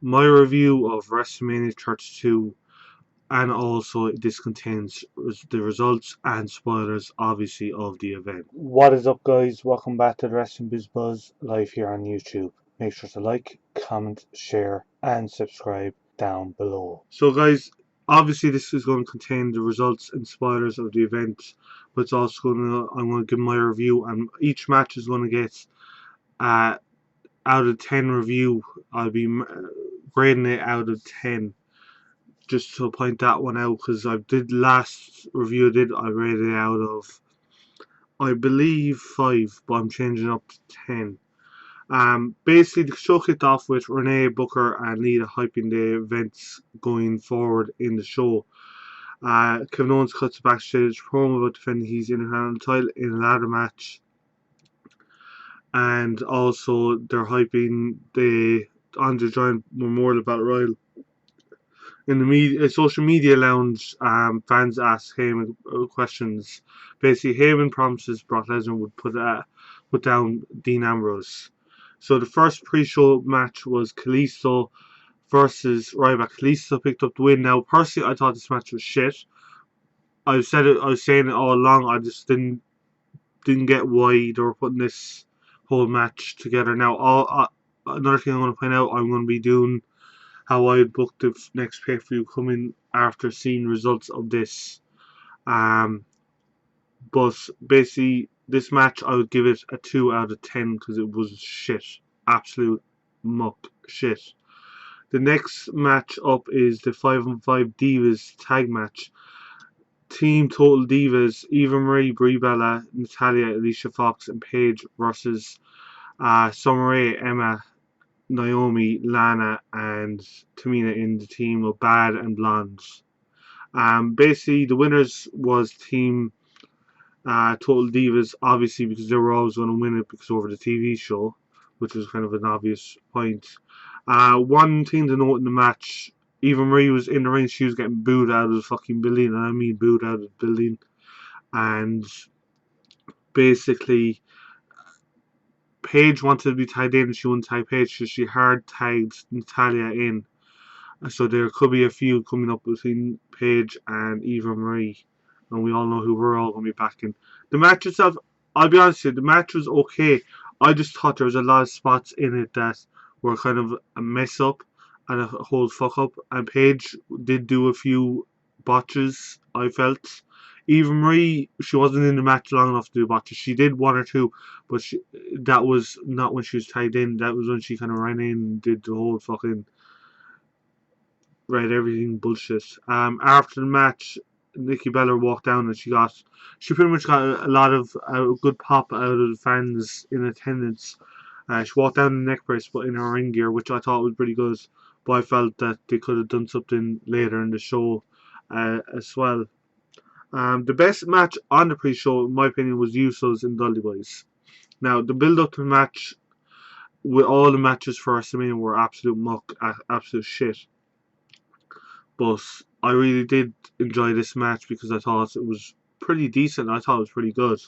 my review of WrestleMania 32, and also this contains the results and spoilers, obviously, of the event. What is up, guys? Welcome back to the Wrestling Biz Buzz live here on YouTube. Make sure to like, comment, share, and subscribe down below. So, guys, obviously, this is going to contain the results and spoilers of the event, but it's also I'm going to give my review, and each match is going to get out of 10 review. I'll be grading it out of 10, just to point that one out, because I did last review I rated it out of, I believe, 5, but I'm changing up to 10. Basically, the show kicked off with Renee, Booker, and Lita hyping the events going forward in the show. Kevin Owens cuts a backstage promo about defending his Intercontinental title in a ladder match, and also they're hyping the Andre Giant Memorial Battle Royal. In the social media lounge, fans ask Heyman questions. Basically, Heyman promises Brock Lesnar would put down Dean Ambrose. So the first pre-show match was Kalisto versus Ryback. Kalisto picked up the win. Now, personally, I thought this match was shit. I was saying it all along. I just didn't get why they were putting this whole match together. Now, another thing I'm going to point out, I'm going to be doing how I would book the next pay-per-view coming after seeing results of this. But basically, this match I would give it a 2 out of 10 because it was shit. Absolute muck shit. The next match up is the 5-on-5 Divas tag match. Team Total Divas, Eva Marie, Brie Bella, Natalia, Alicia Fox, and Paige versus Summer Rae, Emma, Naomi, Lana, and Tamina in the team of Bad and Blondes. Basically, the winners was Team Total Divas, obviously, because they were always going to win it because over the TV show, which was kind of an obvious point. One thing to note in the match, Eva Marie was in the ring, she was getting booed out of the fucking building, and I mean booed out of the building. And basically, Paige wanted to be tagged in, and she wouldn't tag Paige, so she hard tagged Natalia in. So there could be a feud coming up between Paige and Eva Marie, and we all know who we're all going to be backing. The match itself, I'll be honest with you, the match was okay. I just thought there was a lot of spots in it that were kind of a mess up and a whole fuck up, and Paige did do a few botches, I felt. Eva Marie, she wasn't in the match long enough to do botches. She did one or two, but that was not when she was tagged in. That was when she kind of ran in and did the whole fucking everything bullshit. After the match, Nikki Bella walked down and she pretty much got a lot of good pop out of the fans in attendance. She walked down in the neck brace, but in her ring gear, which I thought was pretty good. But I felt that they could have done something later in the show as well. The best match on the pre-show, in my opinion, was Usos and Dudley Boys. Now, the build-up to the match, with all the matches for WrestleMania, were absolute muck, absolute shit. But I really did enjoy this match because I thought it was pretty decent. I thought it was pretty good.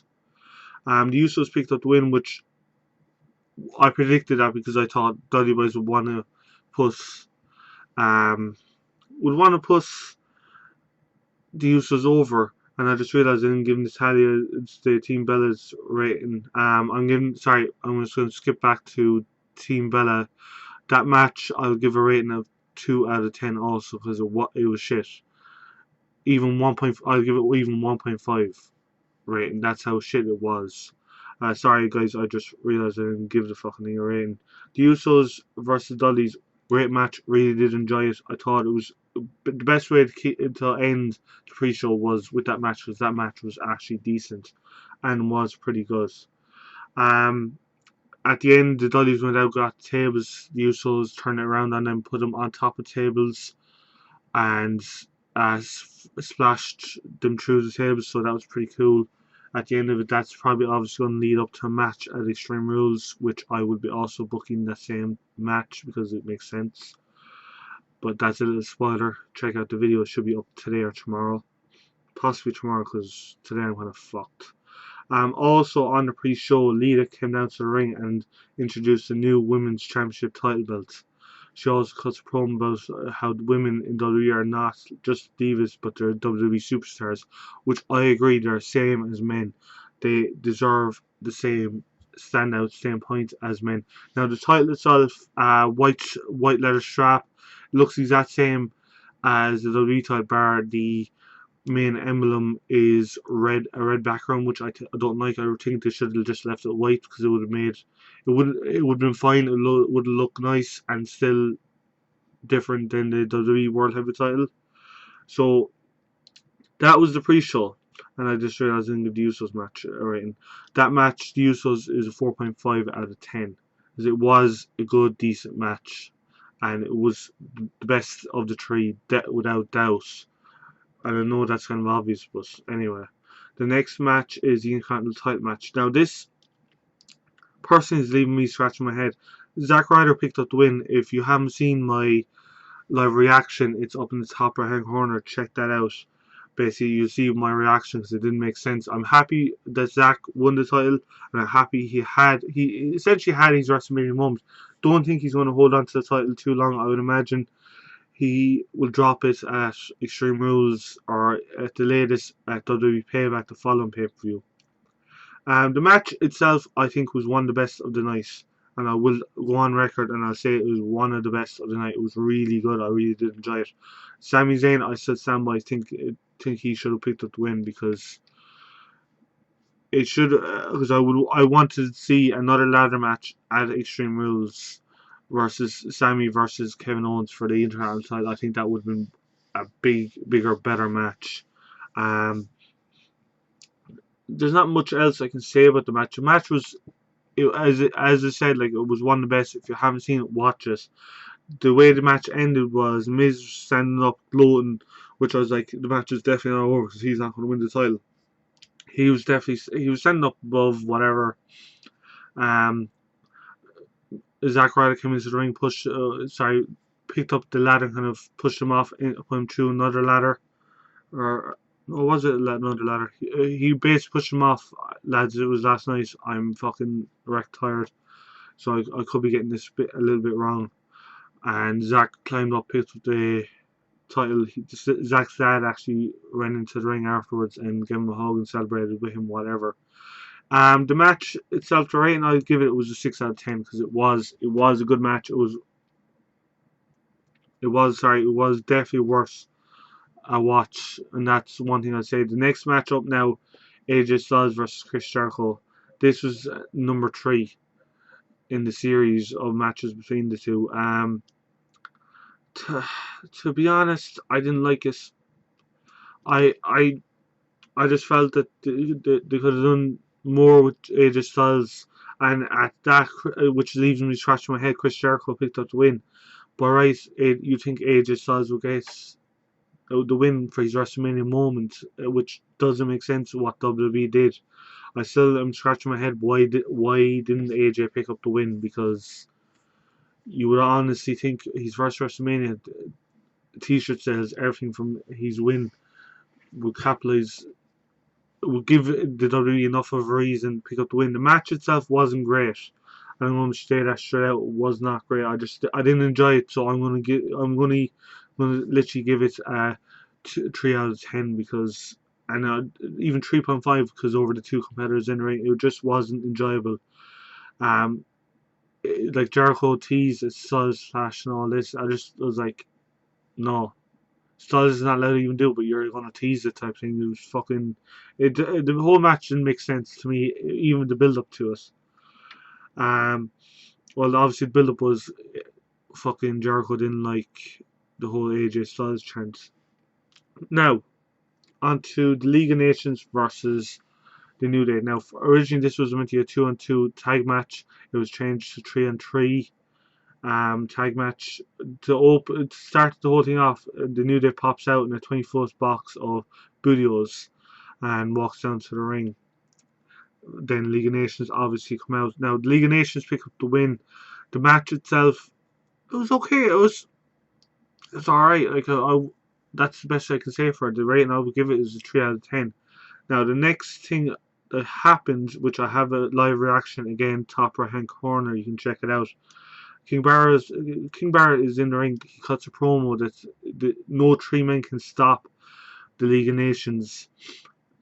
The Usos picked up the win, which I predicted that because I thought Dudley Boys would want to push the Usos over, and I just realised I didn't give Natalia the Team Bella's rating. I'm just going to skip back to Team Bella. That match I'll give a rating of 2 out of 10 also because it was shit. Even 1. I'll give it even 1.5 rating. That's how shit it was. Sorry guys, I just realised I didn't give the fucking thing a rating. The Usos versus Dudleys, great match. Really did enjoy it. I thought it was the best way to end the pre-show was with that match, because that match was actually decent and was pretty good. At the end, the Dudleys went out, got tables. The Usos turned it around and then put them on top of tables and splashed them through the tables. So that was pretty cool. At the end of it, that's probably obviously going to lead up to a match at Extreme Rules, which I will be also booking that same match because it makes sense. But that's a little spoiler. Check out the video. It should be up today or tomorrow. Possibly tomorrow because today I'm kind of fucked. Also on the pre-show, Lita came down to the ring and introduced the new Women's Championship title belt. She also cuts a promo about how the women in WWE are not just divas, but they're WWE superstars, which I agree, they're the same as men. They deserve the same standout, same points as men. Now the title itself, white leather strap, looks the exact same as the WWE title, bar the main emblem is a red background, which I don't like. I think they should have just left it white because it would have made it would have been fine. Would look nice and still different than the WWE World Heavyweight title. So that was the pre-show, and I just realized I didn't give the Usos match a rating. That match, the Usos, is a 4.5 out of 10, because it was a good, decent match, and it was the best of the three, without doubt. And I know that's kind of obvious, but anyway. The next match is the Intercontinental title match. Now, this person is leaving me scratching my head. Zack Ryder picked up the win. If you haven't seen my live reaction, it's up in the top right hand corner. Check that out. Basically, you see my reaction because it didn't make sense. I'm happy that Zack won the title, and I'm happy he essentially had his WrestleMania moment. Don't think he's going to hold on to the title too long. I would imagine he will drop it at Extreme Rules or at the latest at WWE Payback, the following pay-per-view. The match itself, I think, was one of the best of the night, and I will go on record and I'll say it was one of the best of the night. It was really good. I really did enjoy it. Sami Zayn, I still stand by. Think he should have picked up the win because it should. Because I wanted to see another ladder match at Extreme Rules versus Sami versus Kevin Owens for the Intercontinental title. I think that would have been a bigger, better match. Um, there's not much else I can say about the match. The match was, as I said, like, it was one of the best. If you haven't seen it, watch it. The way the match ended was Miz standing up, gloating, which I was like, the match is definitely not over because he's not going to win the title. He was standing up above whatever. Um, Zack Ryder came into the ring, picked up the ladder and kind of pushed him off, put him through another ladder, or was it another ladder? He basically pushed him off. Lads, it was last night. I'm fucking wrecked tired, so I could be getting this a little bit wrong. And Zack climbed up, picked up the title. Zack's dad actually ran into the ring afterwards and gave him a hug and celebrated with him, whatever. The match itself, the rating I'd give it was a 6 out of 10 because it was a good match. It was definitely worth a watch, and that's one thing I'd say. The next match up now, AJ Styles versus Chris Jericho. This was number 3 in the series of matches between the two. To be honest, I didn't like it. I I I just felt that they could have done more with AJ Styles, and at that, which leaves me scratching my head. Chris Jericho picked up the win, but right, you think AJ Styles will get the win for his WrestleMania moment, which doesn't make sense what WWE did. I still am scratching my head. Why didn't AJ pick up the win? Because you would honestly think his first WrestleMania T-shirt says everything from his win would capitalize, would give the WWE enough of a reason to pick up the win. The match itself wasn't great. I'm going to say that straight out. It was not great. I didn't enjoy it, so I'm going to literally give it a 3 out of 10 because, and even 3.5 because over the two competitors in the ring, it just wasn't enjoyable. Like Jericho teased his Styles Slash and all this, I just was like, no. Styles is not allowed to even do it, but you're gonna tease it type thing. It was fucking. The whole match didn't make sense to me, even the build up to it. Well, obviously the build up was fucking Jericho didn't like the whole AJ Styles chant. Now, onto the League of Nations versus the New Day. Now, originally this was meant to be a 2-on-2 tag match. It was changed to 3-on-3 tag match. To start the whole thing off, the New Day pops out in a 20-foot box of Budios and walks down to the ring. Then League of Nations obviously come out. Now the League of Nations pick up the win. The match itself, it was okay. It's alright. Like that's the best I can say for it. The rating I would give it is a 3 out of 10. Now the next thing that happened, which I have a live reaction again, top right hand corner, you can check it out. King Barrett is in the ring. He cuts a promo that no three men can stop the League of Nations.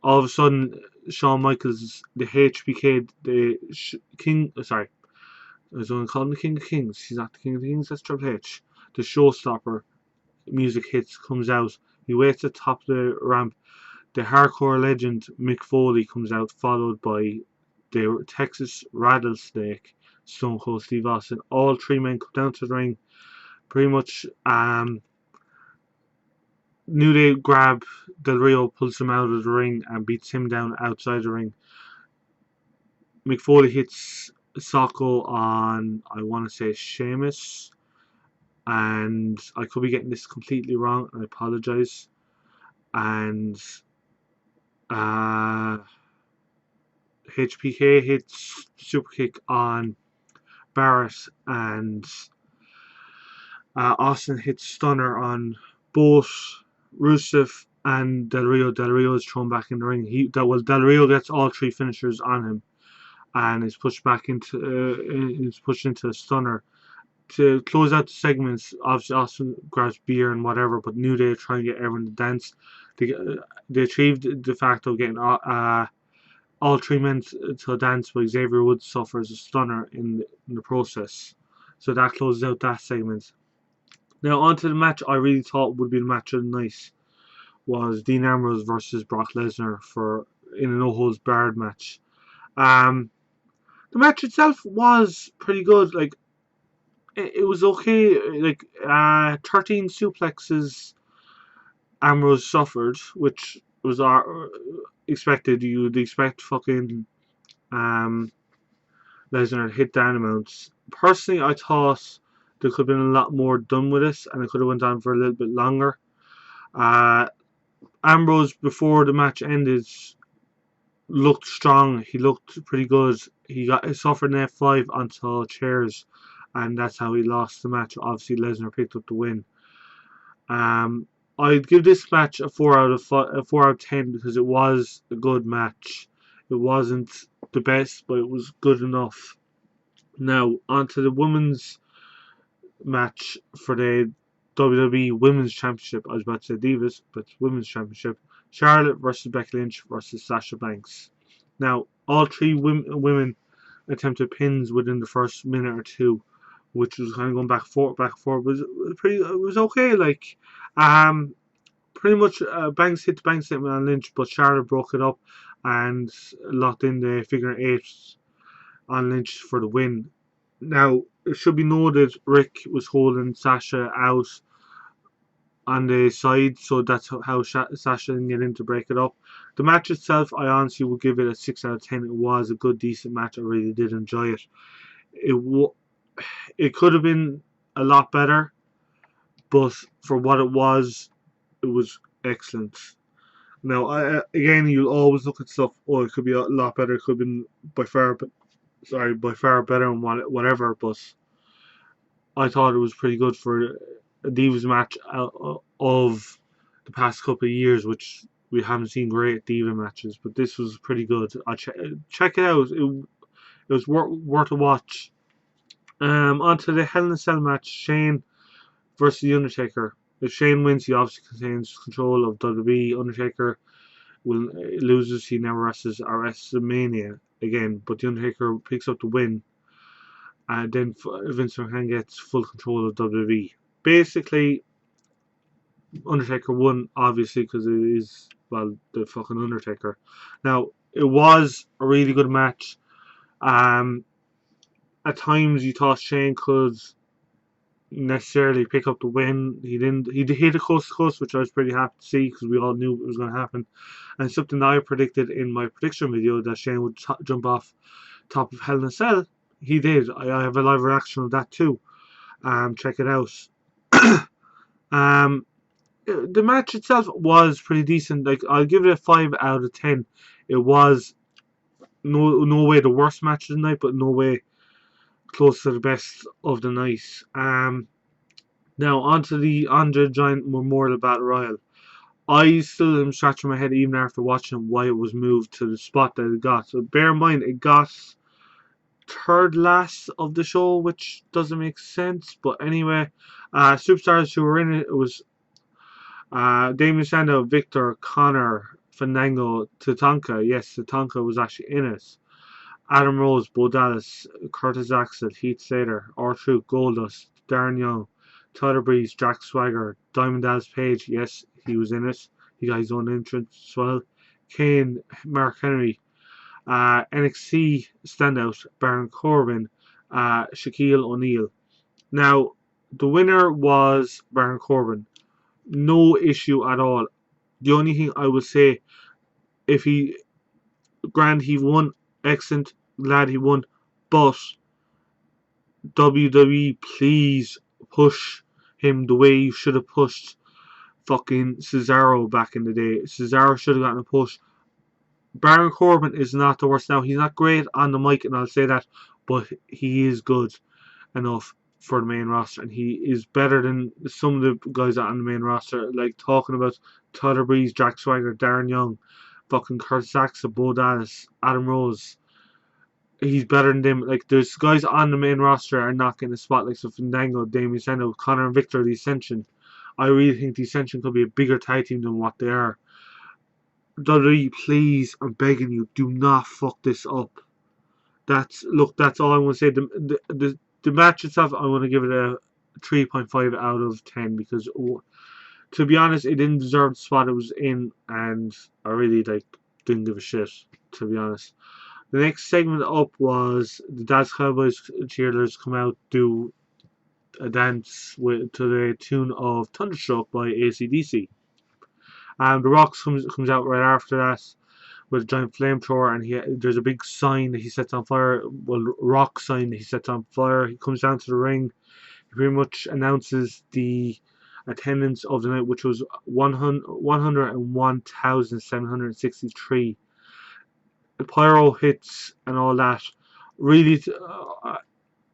All of a sudden, Shawn Michaels, the HBK, the King. Sorry, I was going to call him the King of Kings. He's not the King of Kings. That's Triple H. The showstopper music hits, comes out. He waits at the top of the ramp. The hardcore legend Mick Foley comes out, followed by the Texas Rattlesnake, Stone Cold Steve Austin. All three men come down to the ring. Pretty much, New Day grab Del Rio, pulls him out of the ring, and beats him down outside the ring. Mick Foley hits Socko on, I want to say, Sheamus, and I could be getting this completely wrong. I apologize. And HBK hits super kick on Barrett, and Austin hits stunner on both Rusev and Del Rio. Del Rio is thrown back in the ring. Del Rio gets all three finishers on him, and is pushed back into a stunner. To close out the segments, obviously Austin grabs beer and whatever, but New Day try and get everyone to dance. They achieved the fact of getting all three men to dance, but Xavier Woods suffers a stunner in the process. So that closes out that segment. Now on to the match I really thought would be the match of the night, was Dean Ambrose versus Brock Lesnar in a no holds barred match. The match itself was pretty good. Like, it was okay. Like, 13 suplexes Ambrose suffered, which was expected. You would expect fucking Lesnar to hit that amount. Personally, I thought there could have been a lot more done with this, and it could have went on for a little bit longer. Ambrose, before the match ended, looked strong. He looked pretty good. He suffered an F5 onto chairs, and that's how he lost the match. Obviously, Lesnar picked up the win. I'd give this match a 4 out of 10 because it was a good match. It wasn't the best, but it was good enough. Now, on to the women's match for the WWE Women's Championship. I was about to say Divas, but it's Women's Championship. Charlotte versus Becky Lynch versus Sasha Banks. Now, all three women attempted pins within the first minute or two, which was kind of going back and forth. It was okay. Like, pretty much Banks hit the bank statement on Lynch, but Charlotte broke it up and locked in the figure eight on Lynch for the win. Now, it should be noted Rick was holding Sasha out on the side, so that's how Sasha didn't get in to break it up. The match itself, I honestly would give it a 6 out of 10. It was a good, decent match. I really did enjoy it. It could have been a lot better, but for what it was excellent. Now, again, you'll always look at stuff. Oh, it could be a lot better. It could have been by far better and whatever. But I thought it was pretty good for a Divas match of the past couple of years, which we haven't seen great Diva matches. But this was pretty good. Check it out. It was worth a watch. Onto the Hell in a Cell match: Shane versus The Undertaker. If Shane wins, he obviously contains control of WWE. Undertaker loses, he never wrestles at WrestleMania again. But The Undertaker picks up the win, and then Vince McMahon gets full control of WWE. Basically, Undertaker won, obviously, because it is, well, the fucking Undertaker. Now, it was a really good match. At times, you thought Shane could necessarily pick up the win. He didn't. He hit a coast to coast, which I was pretty happy to see because we all knew it was going to happen. And something that I predicted in my prediction video, that Shane would jump off top of Hell in a Cell. He did. I have a live reaction of that too. Check it out. The match itself was pretty decent. Like, I'll give it a 5 out of 10. It was no way the worst match of the night, but no way close to the best of the night. Now on to the Andre the Giant Memorial Battle Royal. I still am scratching my head even after watching why it was moved to the spot that it got. So bear in mind, it got third last of the show, which doesn't make sense. But anyway, superstars who were in it, was Damien Sandow, Victor, Connor, Fandango, Tatanka. Yes, Tatanka was actually in it. Adam Rose, Bo Dallas, Curtis Axel, Heath Slater, R-Truth, Goldust, Darren Young, Tyler Breeze, Jack Swagger, Diamond Dallas Page. Yes, he was in it. He got his own entrance as well. Kane, Mark Henry, NXT standout, Baron Corbin, Shaquille O'Neal. Now, the winner was Baron Corbin. No issue at all. The only thing I will say, if he won, excellent, glad he won, but WWE, please push him the way you should have pushed fucking Cesaro back in the day. Cesaro should have gotten a push. Baron Corbin is not the worst. Now, he's not great on the mic, and I'll say that, but he is good enough for the main roster, and he is better than some of the guys on the main roster, like talking about Tyler Breeze, Jack Swagger, Darren Young, fucking Curtis Axel, Bo Dallas, Adam Rose. He's better than them. Like, there's guys on the main roster are not getting a spot, like so Fandango, Damien Sandow, Connor and Victor, the Ascension. I really think the Ascension could be a bigger tag team than what they are. WWE, please, I'm begging you, do not fuck this up. That's all I'm gonna say. The match itself, I'm gonna give it a 3.5 out of 10 because, to be honest, it didn't deserve the spot it was in, and I really didn't give a shit, to be honest. The next segment up was the Dallas Cowboys cheerleaders come out, do a dance to the tune of Thunderstruck by AC/DC. And The Rock comes out right after that with a giant flamethrower, and there's a big sign that he sets on fire. Well, rock sign that he sets on fire. He comes down to the ring. He pretty much announces the attendance of the night, which was 101,763. The pyro hits and all that. Really,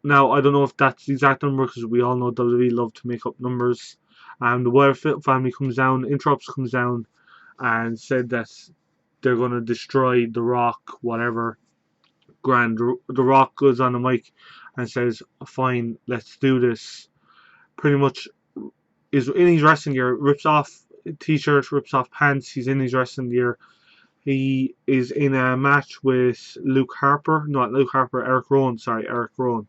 now I don't know if that's the exact number because we all know WWE love to make up numbers. The Wyatt family comes down, Interrupts comes down, and said that they're going to destroy The Rock, whatever. Grand. The Rock goes on the mic and says, fine, let's do this. Pretty much is in his wrestling gear, rips off t-shirt, rips off pants, he's in his wrestling gear. He is in a match with Luke Harper, not Luke Harper, Eric Rowan, Eric Rowan.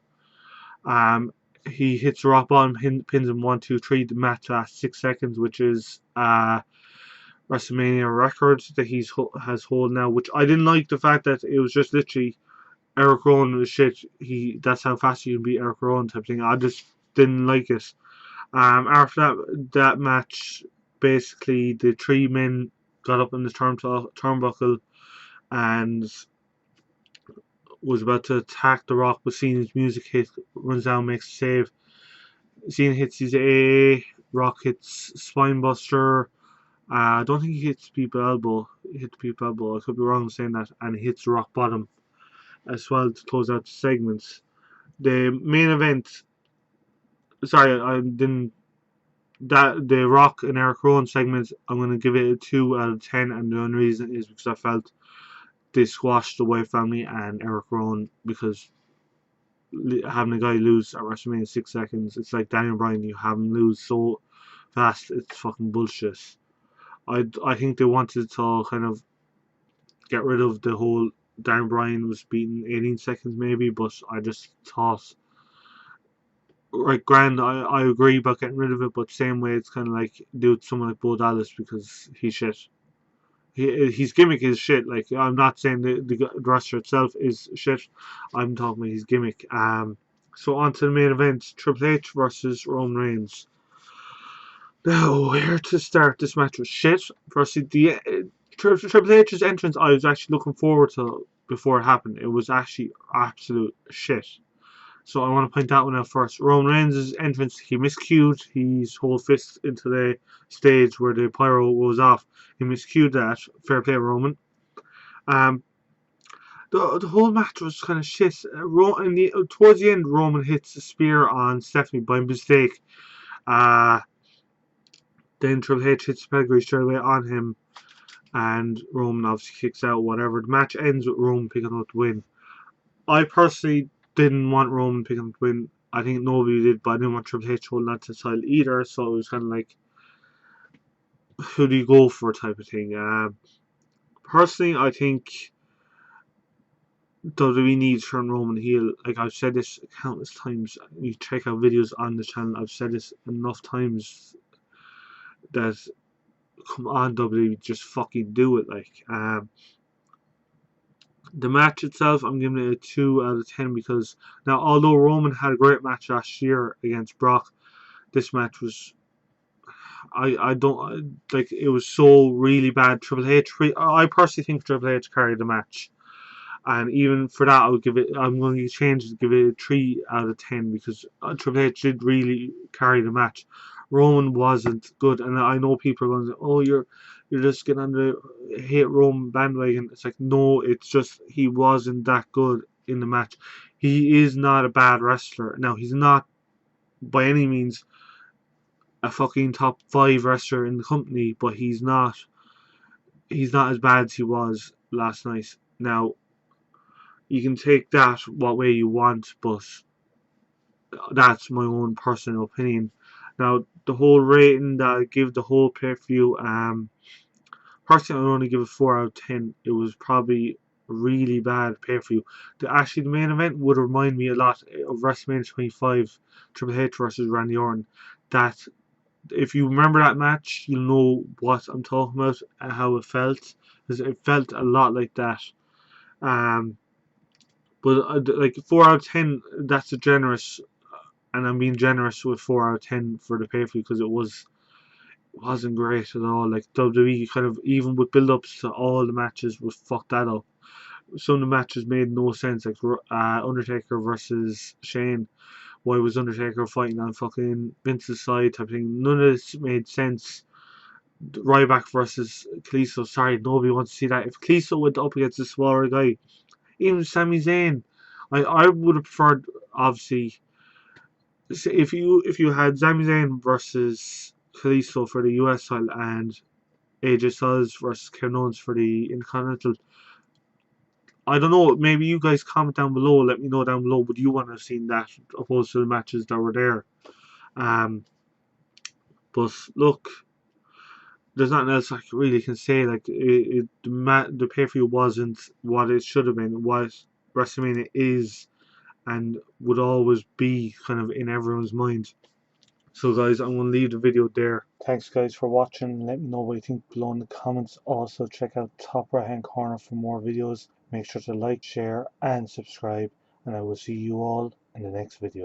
He hits the rock bottom, pins him 1, 2, 3. The match lasts 6 seconds, which is WrestleMania record that has hold now, which I didn't like the fact that it was just literally Eric Rowan was shit. That's how fast you can beat Eric Rowan type thing. I just didn't like it. After that match, basically the 3 men got up in the turnbuckle and was about to attack The Rock, but Cena's music hit, runs down, makes a save. Cena hits his AA, Rock hits Spinebuster. I don't think he hits people elbow. He hit people elbow. I could be wrong in saying that. And he hits rock bottom as well to close out the segments. The main event. Sorry, I didn't. The Rock and Eric Rowan segment, I'm going to give it a 2 out of 10. And the only reason is because I felt they squashed the Wyatt family and Eric Rowan, because having a guy lose at WrestleMania in 6 seconds, it's like Daniel Bryan, you have him lose so fast, it's fucking bullshit. I think they wanted to kind of get rid of the whole Daniel Bryan was beaten 18 seconds maybe, but I just thought, right, grand, I agree about getting rid of it, but same way it's kind of like do it someone like Bo Dallas because he's shit. His gimmick is shit. Like, I'm not saying the roster itself is shit. I'm talking about his gimmick. So on to the main event: Triple H versus Roman Reigns. Now, where to start? This match was shit. Firstly, the Triple H's entrance, I was actually looking forward to before it happened. It was actually absolute shit. So I want to point that one out first. Roman Reigns' entrance, he miscued his whole fist into the stage where the pyro goes off. He miscued that. Fair play, Roman. The whole match was kind of shit. Towards the end, Roman hits a spear on Stephanie by mistake. Then Triple H hits the pedigree straight away on him, and Roman obviously kicks out. Whatever. The match ends with Roman picking up the win. I personally didn't want Roman picking to win. I think nobody did, but I didn't want Triple H holding on to the title either. So it was kind of like, who do you go for type of thing. Personally, I think WWE needs to turn Roman heel. Like I've said this countless times. You check out videos on the channel. I've said this enough times that, come on, WWE, just fucking do it. Like the match itself, I'm giving it a 2 out of 10 because now, although Roman had a great match last year against Brock, this match was, I don't like, it was so really bad. Triple H, I personally think Triple H carried the match. And even for that, I'm going to change it, give it a 3 out of 10 because Triple H did really carry the match. Roman wasn't good, and I know people are going to say, "Oh, you're just getting on the hate Roman bandwagon." It's like, no, it's just he wasn't that good in the match. He is not a bad wrestler. Now, he's not by any means a fucking top 5 wrestler in the company, but he's not as bad as he was last night. Now, you can take that what way you want, but that's my own personal opinion. Now, the whole rating that I give the whole pay-per-view, personally, I only give it 4 out of 10. It was probably a really bad pay-per-view. The main event would remind me a lot of WrestleMania 25, Triple H versus Randy Orton. That, if you remember that match, you'll know what I'm talking about and how it felt. Because it felt a lot like that. Um, but like 4 out of 10, that's a generous, and I'm being generous with 4 out of 10 for the pay per view because wasn't great at all. Like WWE kind of, even with build ups to all the matches, was fucked that up. Some of the matches made no sense, like Undertaker versus Shane. Why was Undertaker fighting on fucking Vince's side type of thing? None of this made sense. Ryback versus Kalisto. Sorry, nobody wants to see that. If Kalisto went up against a smaller guy, even Sami Zayn, I would have preferred, obviously, if you had Sami Zayn versus Kalisto for the US title and AJ Styles versus Kevin Owens for the Intercontinental. I don't know. Maybe you guys comment down below. Let me know down below. Would you want to have seen that opposed to the matches that were there? Um, but look, there's nothing else I really can say. Like the pay per view wasn't what it should have been. What WrestleMania is and would always be kind of in everyone's mind. So guys, I'm going to leave the video there. Thanks guys for watching. Let me know what you think below in the comments. Also check out top right hand corner for more videos. Make sure to like, share and subscribe, and I will see you all in the next video.